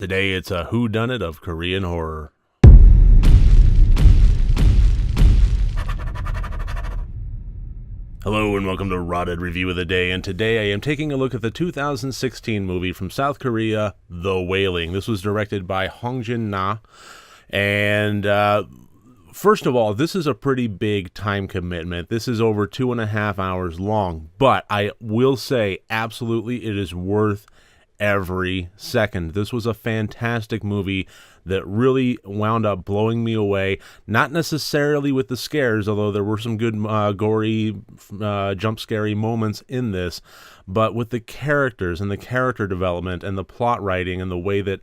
Today it's a whodunit of Korean horror. Hello and welcome to RotD Review of the Day, and today I am taking a look at the 2016 movie from South Korea, The Wailing. This was directed by Hong Jin-na, and first of all, this is a pretty big time commitment. This is over 2.5 hours long, but I will say absolutely it is worth every second. This was a fantastic movie that really wound up blowing me away. Not necessarily with the scares, although there were some good gory, jump scary moments in this, but with the characters and the character development and the plot writing and the way that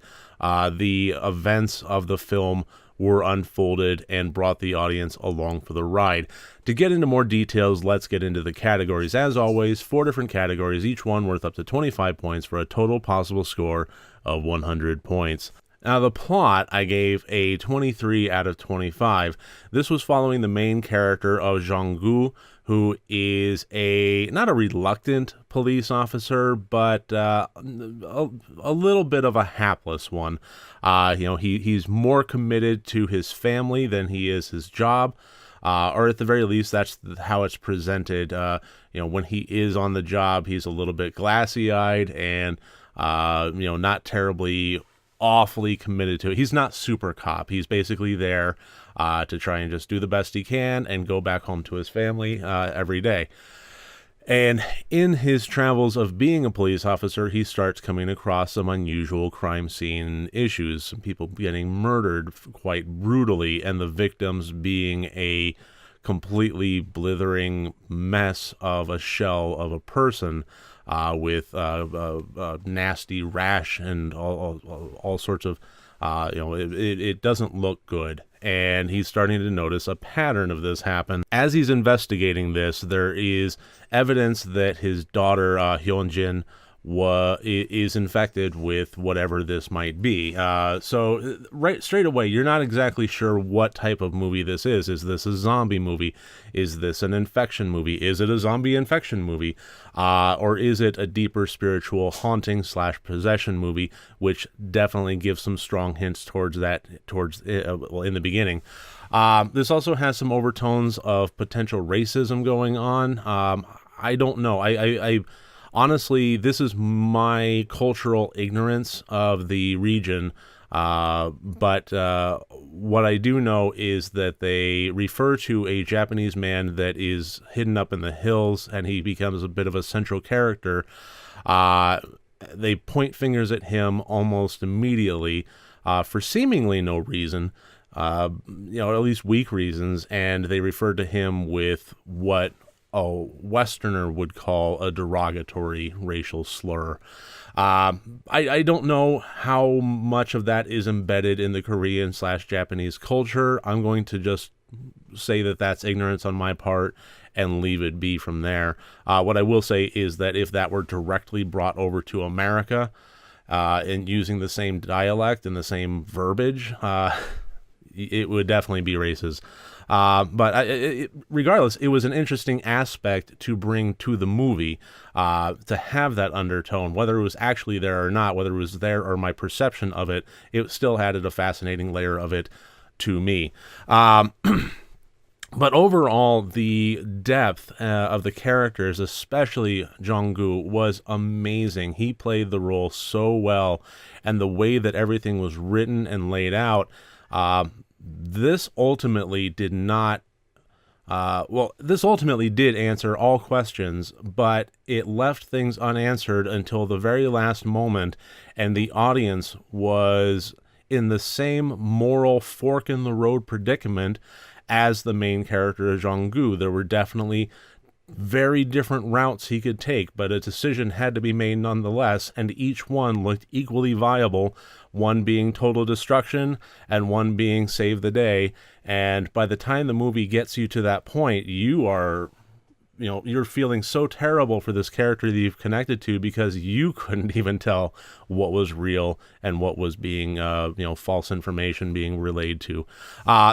the events of the film were unfolded and brought the audience along for the ride. To get into more details, let's get into the categories. As always, 4 different categories, each one worth up to 25 points for a total possible score of 100 points. Now, the plot, I gave a 23 out of 25. This was following the main character of Jong-gu, who is not a reluctant police officer, but a little bit of a hapless one. He's more committed to his family than he is his job, or at the very least, that's how it's presented. When he is on the job, he's a little bit glassy-eyed and, not terribly awfully committed to it. He's not super cop. He's basically there to try and just do the best he can and go back home to his family every day. And in his travels of being a police officer, he starts coming across some unusual crime scene issues, some people getting murdered quite brutally, and the victims being a completely blithering mess of a shell of a person with nasty rash and all sorts of, it doesn't look good. And he's starting to notice a pattern of this happen. As he's investigating this, there is evidence that his daughter, Hyunjin, is infected with whatever this might be. So right straight away, you're not exactly sure what type of movie this is. Is this a zombie movie? Is this an infection movie? Is it a zombie infection movie? Or is it a deeper spiritual haunting / possession movie, which definitely gives some strong hints towards that, in the beginning. This also has some overtones of potential racism going on. I don't know. I honestly, this is my cultural ignorance of the region, but what I do know is that they refer to a Japanese man that is hidden up in the hills, and he becomes a bit of a central character. They point fingers at him almost immediately for seemingly no reason, at least weak reasons, and they refer to him with what a Westerner would call a derogatory racial slur. I don't know how much of that is embedded in the Korean / Japanese culture. I'm going to just say that that's ignorance on my part and leave it be from there. What I will say is that if that were directly brought over to America and using the same dialect and the same verbiage, it would definitely be racist. But regardless, it was an interesting aspect to bring to the movie, to have that undertone, whether it was actually there or not, whether it was there or my perception of it, it still added a fascinating layer of it to me. But overall, the depth of the characters, especially Jong-gu, was amazing. He played the role so well, and the way that everything was written and laid out, this ultimately did not, this ultimately did answer all questions, but it left things unanswered until the very last moment, and the audience was in the same moral fork-in-the-road predicament as the main character of Jong-gu. There were definitely very different routes he could take, but a decision had to be made nonetheless, and each one looked equally viable, one being total destruction and one being save the day. And by the time the movie gets you to that point, you're feeling so terrible for this character that you've connected to, because you couldn't even tell what was real and what was being, false information being relayed to.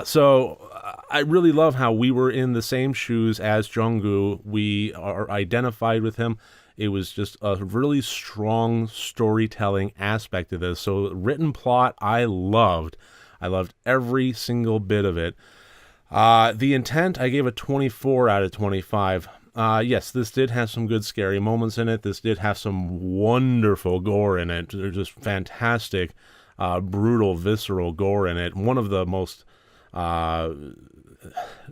So I really love how we were in the same shoes as Jong-gu. We are identified with him It was just a really strong storytelling aspect of this. So written plot, I loved. I loved every single bit of it. The intent, I gave a 24 out of 25. Yes, this did have some good scary moments in it. This did have some wonderful gore in it. There's just fantastic, brutal, visceral gore in it. One of the most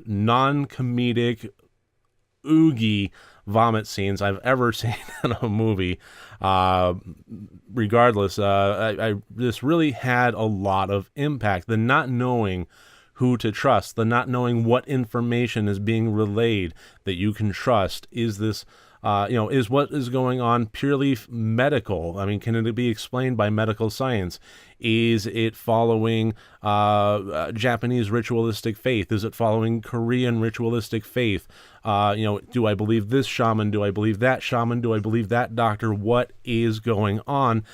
non-comedic, oogie vomit scenes I've ever seen in a movie. Regardless, this really had a lot of impact. The not knowing who to trust, the not knowing what information is being relayed that you can trust. Is this, is what is going on purely medical? I mean, can it be explained by medical science? Is it following Japanese ritualistic faith? Is it following Korean ritualistic faith? Do I believe this shaman? Do I believe that shaman? Do I believe that doctor? What is going on?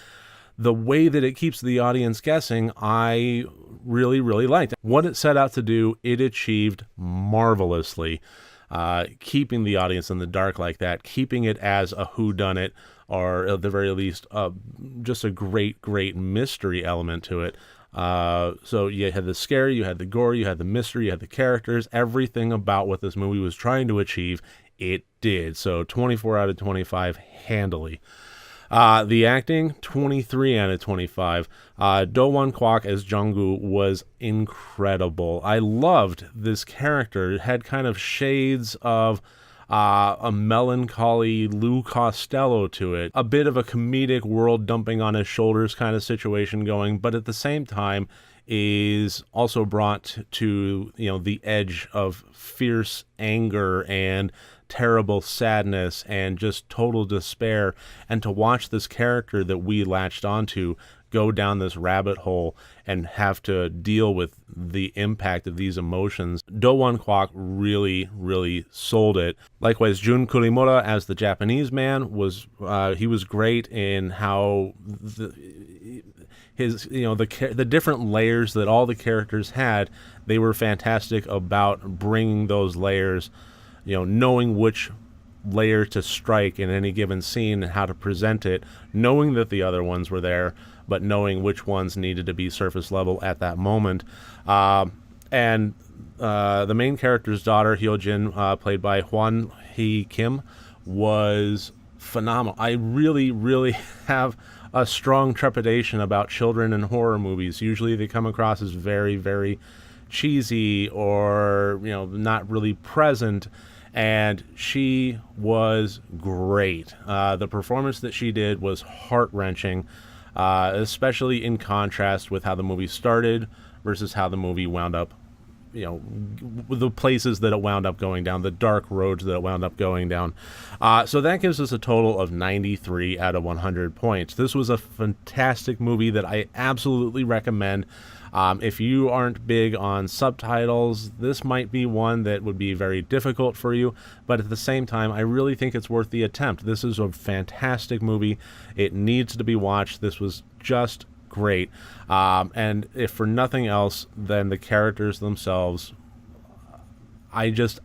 The way that it keeps the audience guessing, I really, really liked. What it set out to do, it achieved marvelously. Keeping the audience in the dark like that, keeping it as a whodunit, or at the very least, just a great, great mystery element to it. So you had the scare, you had the gore, you had the mystery, you had the characters, everything about what this movie was trying to achieve, it did. So 24 out of 25 handily. The acting, 23 out of 25. Do Won Kwak as Jung-gu was incredible. I loved this character. It had kind of shades of a melancholy Lou Costello to it. A bit of a comedic world dumping on his shoulders kind of situation going, but at the same time is also brought to, the edge of fierce anger and terrible sadness and just total despair. And to watch this character that we latched onto go down this rabbit hole and have to deal with the impact of these emotions, Do Won Kwak really, really sold it. Likewise, Jun Kurimura as the Japanese man was great in how the different layers that all the characters had. They were fantastic about bringing those layers, knowing which layer to strike in any given scene and how to present it, knowing that the other ones were there, but knowing which ones needed to be surface level at that moment. And the main character's daughter, Hyojin, played by Hwan Hee Kim, was phenomenal. I really, really have a strong trepidation about children in horror movies. Usually they come across as very, very cheesy or, not really present. And she was great. The performance that she did was heart-wrenching, especially in contrast with how the movie started versus how the movie wound up, the places that it wound up going down, the dark roads that it wound up going down. So that gives us a total of 93 out of 100 points. This was a fantastic movie that I absolutely recommend. If you aren't big on subtitles, this might be one that would be very difficult for you, but at the same time, I really think it's worth the attempt. This is a fantastic movie. It needs to be watched. This was just great. And if for nothing else, then the characters themselves, I just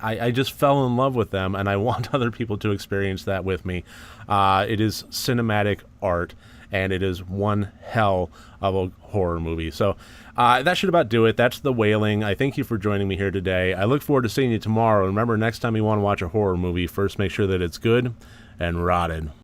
fell in love with them, and I want other people to experience that with me. It is cinematic art, and it is one hell of a horror movie. So that should about do it. That's The Wailing. I thank you for joining me here today. I look forward to seeing you tomorrow. Remember, next time you want to watch a horror movie, first make sure that it's good and rotted.